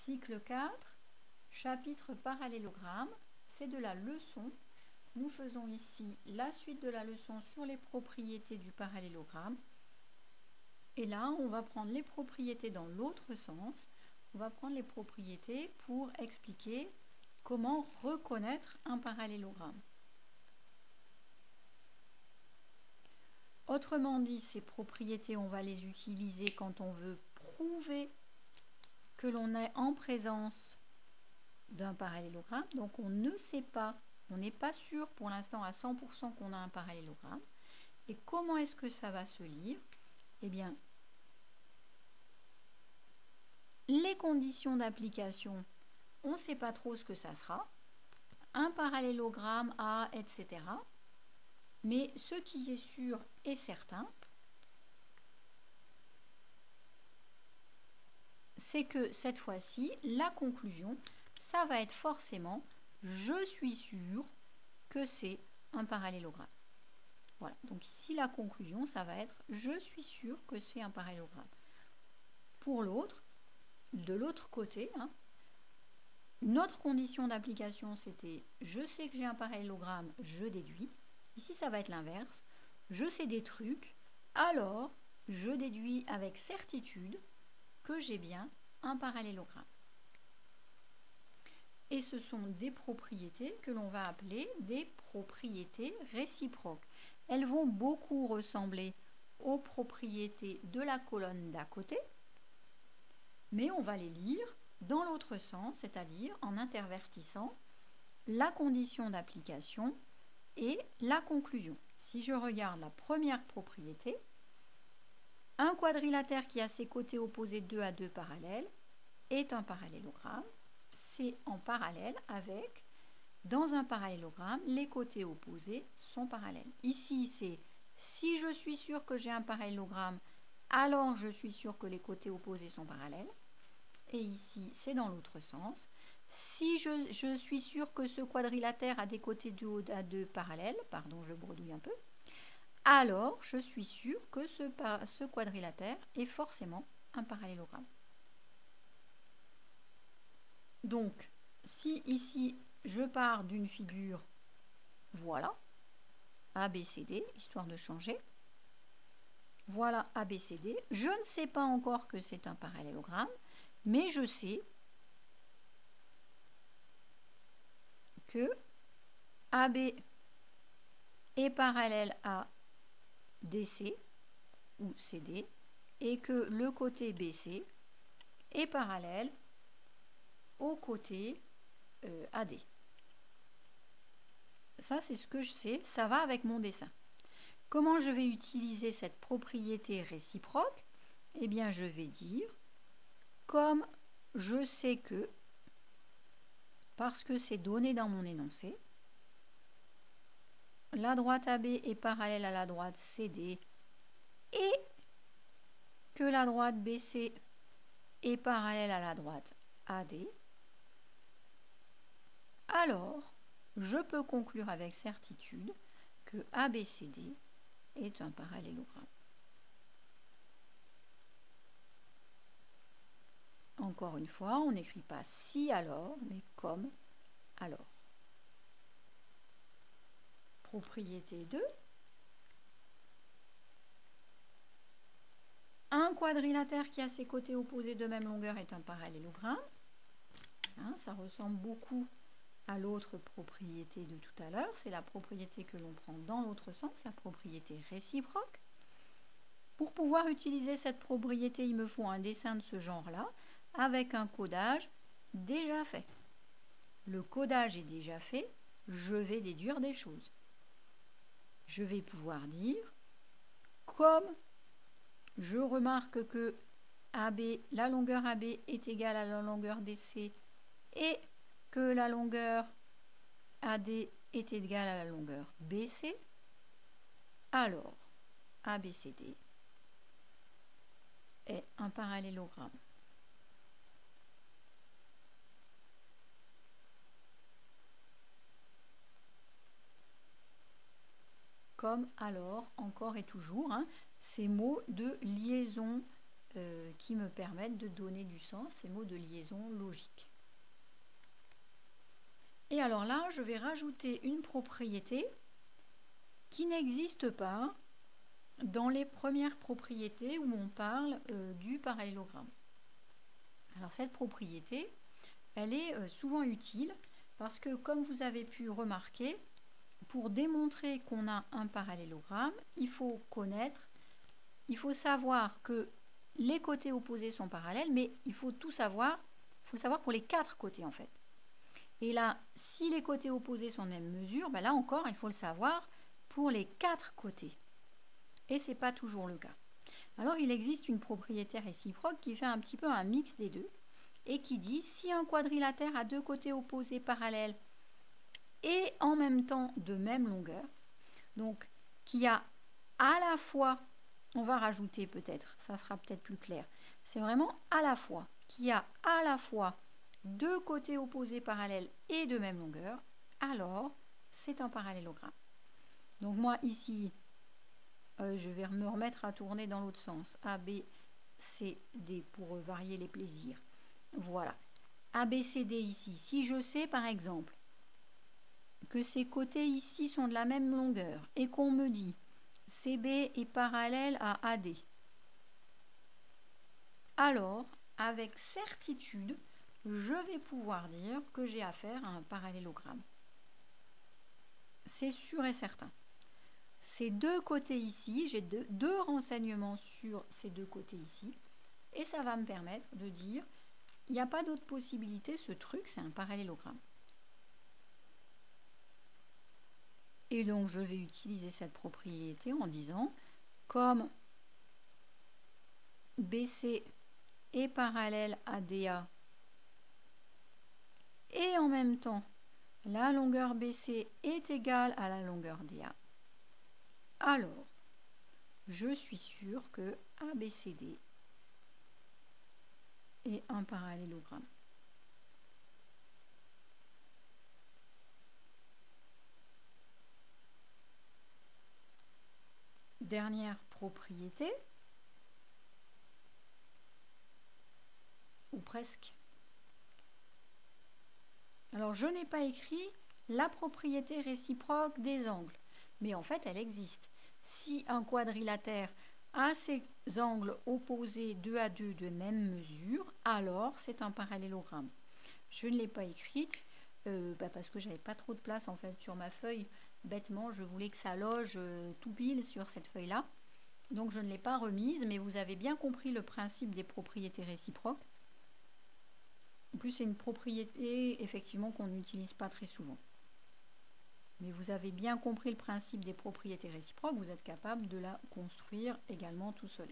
Cycle 4, chapitre parallélogramme, c'est de la leçon. Nous faisons ici la suite de la leçon sur les propriétés du parallélogramme. Et là, on va prendre les propriétés dans l'autre sens. On va prendre les propriétés pour expliquer comment reconnaître un parallélogramme. Autrement dit, ces propriétés, on va les utiliser quand on veut prouver que l'on est en présence d'un parallélogramme. Donc on ne sait pas, on n'est pas sûr pour l'instant à 100% qu'on a un parallélogramme. Et comment est-ce que ça va se lire? Eh bien, les conditions d'application, on ne sait pas trop ce que ça sera. Un parallélogramme A, etc. Mais ce qui est sûr et certain, c'est que cette fois-ci, la conclusion, ça va être forcément « je suis sûr que c'est un parallélogramme ». Voilà, donc ici la conclusion, ça va être « je suis sûr que c'est un parallélogramme ». Pour l'autre, de l'autre côté, notre condition d'application, c'était « je sais que j'ai un parallélogramme, je déduis ». Ici, ça va être l'inverse. Je sais des trucs, alors je déduis avec certitude que j'ai bien un parallélogramme. Et ce sont des propriétés que l'on va appeler des propriétés réciproques. Elles vont beaucoup ressembler aux propriétés de la colonne d'à côté, mais on va les lire dans l'autre sens, c'est-à-dire en intervertissant la condition d'application et la conclusion. Si je regarde la première propriété, un quadrilatère qui a ses côtés opposés 2 à 2 parallèles est un parallélogramme. C'est en parallèle avec, dans un parallélogramme, les côtés opposés sont parallèles. Ici, c'est si je suis sûr que j'ai un parallélogramme, alors je suis sûr que les côtés opposés sont parallèles. Et ici, c'est dans l'autre sens. Si je suis sûr que ce quadrilatère a des côtés 2 à 2 parallèles, pardon, je bredouille un peu, alors je suis sûr que ce quadrilatère est forcément un parallélogramme. Donc, si ici, je pars d'une figure, voilà, ABCD, histoire de changer. Voilà ABCD. Je ne sais pas encore que c'est un parallélogramme, mais je sais que AB est parallèle à DC ou CD et que le côté BC est parallèle au côté AD. Ça, c'est ce que je sais, ça va avec mon dessin. Comment je vais utiliser cette propriété réciproque? Eh bien, je vais dire, comme je sais que, parce que c'est donné dans mon énoncé, la droite AB est parallèle à la droite CD et que la droite BC est parallèle à la droite AD, alors je peux conclure avec certitude que ABCD est un parallélogramme. Encore une fois, on n'écrit pas si alors, mais comme alors. Propriété 2. Un quadrilatère qui a ses côtés opposés de même longueur est un parallélogramme. Ça ressemble beaucoup à l'autre propriété de tout à l'heure. C'est la propriété que l'on prend dans l'autre sens, la propriété réciproque. Pour pouvoir utiliser cette propriété, il me faut un dessin de ce genre-là, avec un codage déjà fait. Le codage est déjà fait, je vais déduire des choses. Je vais pouvoir dire, comme je remarque que AB, la longueur AB est égale à la longueur DC et que la longueur AD est égale à la longueur BC, alors ABCD est un parallélogramme. Comme alors, encore et toujours, ces mots de liaison qui me permettent de donner du sens, ces mots de liaison logique. Et alors là, je vais rajouter une propriété qui n'existe pas dans les premières propriétés où on parle du parallélogramme. Alors cette propriété, elle est souvent utile parce que, comme vous avez pu remarquer, pour démontrer qu'on a un parallélogramme, il faut savoir que les côtés opposés sont parallèles, mais il faut tout savoir, pour les 4 côtés en fait. Et là, si les côtés opposés sont de même mesure, ben là encore, il faut le savoir pour les 4 côtés. Et ce n'est pas toujours le cas. Alors, il existe une propriété réciproque qui fait un petit peu un mix des deux et qui dit si un quadrilatère a 2 côtés opposés parallèles et en même temps de même longueur, donc qui a à la fois, on va rajouter peut-être, ça sera peut-être plus clair, c'est vraiment à la fois, qui a à la fois 2 côtés opposés parallèles et de même longueur, alors c'est un parallélogramme. Donc moi ici, je vais me remettre à tourner dans l'autre sens, A, B, C, D, pour varier les plaisirs. Voilà, A, B, C, D ici. Si je sais par exemple que ces côtés ici sont de la même longueur et qu'on me dit CB est parallèle à AD, alors avec certitude, je vais pouvoir dire que j'ai affaire à un parallélogramme. C'est sûr et certain. Ces 2 côtés ici, j'ai deux renseignements sur ces 2 côtés ici, et ça va me permettre de dire, il n'y a pas d'autre possibilité, ce truc, c'est un parallélogramme. Et donc, je vais utiliser cette propriété en disant, comme BC est parallèle à DA, et en même temps, la longueur BC est égale à la longueur DA, alors, je suis sûre que ABCD est un parallélogramme. Dernière propriété, ou presque. Alors, je n'ai pas écrit la propriété réciproque des angles, mais en fait, elle existe. Si un quadrilatère a ses angles opposés 2 à 2 de même mesure, alors c'est un parallélogramme. Je ne l'ai pas écrite parce que j'avais pas trop de place en fait sur ma feuille. Bêtement, je voulais que ça loge tout pile sur cette feuille-là. Donc je ne l'ai pas remise, mais vous avez bien compris le principe des propriétés réciproques. En plus, c'est une propriété effectivement qu'on n'utilise pas très souvent. Mais vous avez bien compris le principe des propriétés réciproques, vous êtes capable de la construire également tout seul.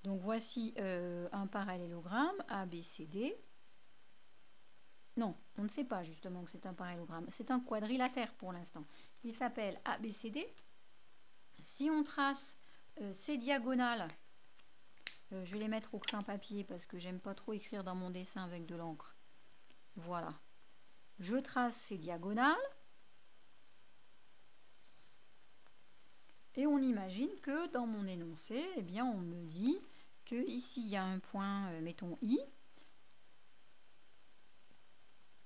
Donc voici un parallélogramme ABCD. Non, on ne sait pas justement que c'est un parallélogramme, c'est un quadrilatère pour l'instant. Il s'appelle ABCD. Si on trace ces diagonales, je vais les mettre au crayon papier parce que j'aime pas trop écrire dans mon dessin avec de l'encre. Voilà. Je trace ces diagonales. Et on imagine que dans mon énoncé, eh bien, on me dit que ici il y a un point, mettons I.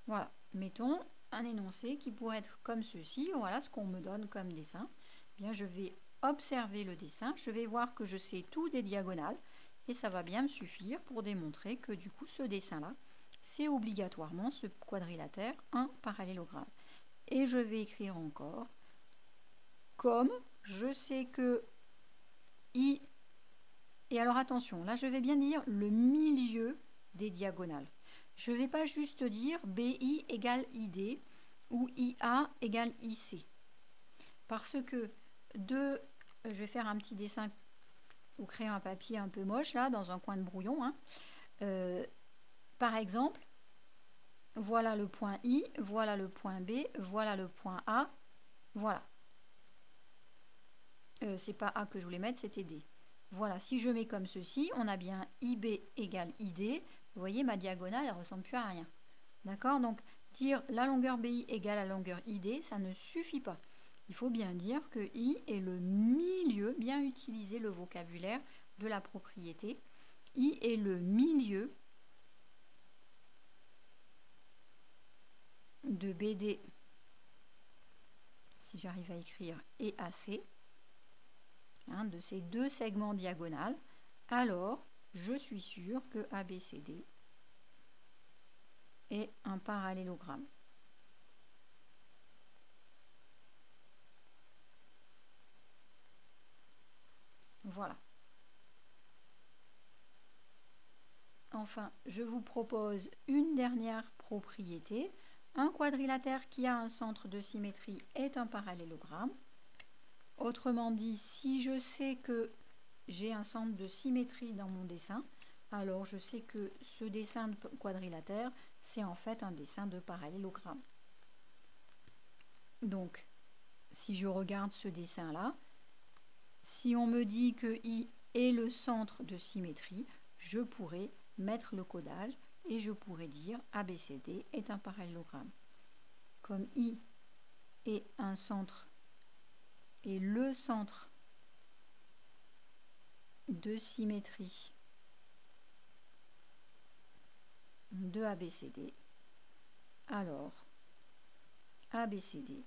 Voilà, mettons un énoncé qui pourrait être comme ceci. Voilà ce qu'on me donne comme dessin. Eh bien, je vais observer le dessin, je vais voir que je sais tout des diagonales et ça va bien me suffire pour démontrer que du coup ce dessin-là, c'est obligatoirement ce quadrilatère, un parallélogramme. Et je vais écrire encore comme je sais que I, et alors attention, là je vais bien dire le milieu des diagonales. Je ne vais pas juste dire BI égale ID ou IA égale IC. Parce que je vais faire un petit dessin au crayon à papier un peu moche là, dans un coin de brouillon. Par exemple, voilà le point I, voilà le point B, voilà le point A, voilà. C'est pas A que je voulais mettre, c'était D. Voilà, si je mets comme ceci, on a bien IB égale ID. Vous voyez, ma diagonale, elle ne ressemble plus à rien. D'accord? Donc, dire la longueur BI égale la longueur ID, ça ne suffit pas. Il faut bien dire que I est le milieu, bien utiliser le vocabulaire de la propriété. I est le milieu de BD, si j'arrive à écrire, et AC, de ces deux segments diagonales, alors je suis sûr que ABCD est un parallélogramme. Voilà. Enfin, je vous propose une dernière propriété. Un quadrilatère qui a un centre de symétrie est un parallélogramme. Autrement dit, si je sais que j'ai un centre de symétrie dans mon dessin, alors je sais que ce dessin de quadrilatère, c'est en fait un dessin de parallélogramme. Donc, si je regarde ce dessin-là, si on me dit que I est le centre de symétrie, je pourrais mettre le codage et je pourrais dire ABCD est un parallélogramme. Comme I est un centre et le centre de symétrie de ABCD, alors ABCD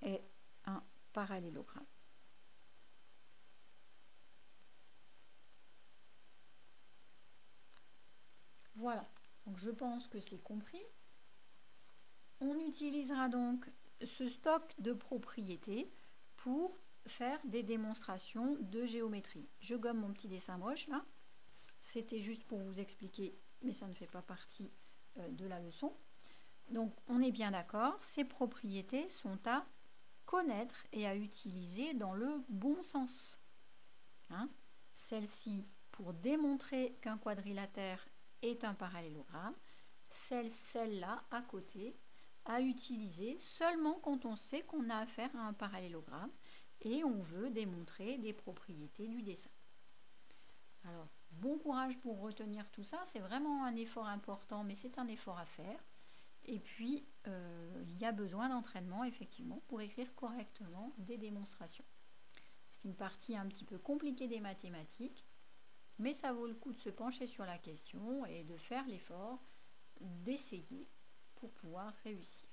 est un parallélogramme. Voilà, donc je pense que c'est compris. On utilisera donc ce stock de propriétés pour faire des démonstrations de géométrie. Je gomme mon petit dessin moche là. C'était juste pour vous expliquer, mais ça ne fait pas partie de la leçon. Donc on est bien d'accord, ces propriétés sont à connaître et à utiliser dans le bon sens. Celle-ci pour démontrer qu'un quadrilatère est un parallélogramme, celle-là à côté à utiliser seulement quand on sait qu'on a affaire à un parallélogramme et on veut démontrer des propriétés du dessin. Alors, bon courage pour retenir tout ça, c'est vraiment un effort important, mais c'est un effort à faire. Et puis, il y a besoin d'entraînement, effectivement, pour écrire correctement des démonstrations. C'est une partie un petit peu compliquée des mathématiques, mais ça vaut le coup de se pencher sur la question et de faire l'effort d'essayer pour pouvoir réussir.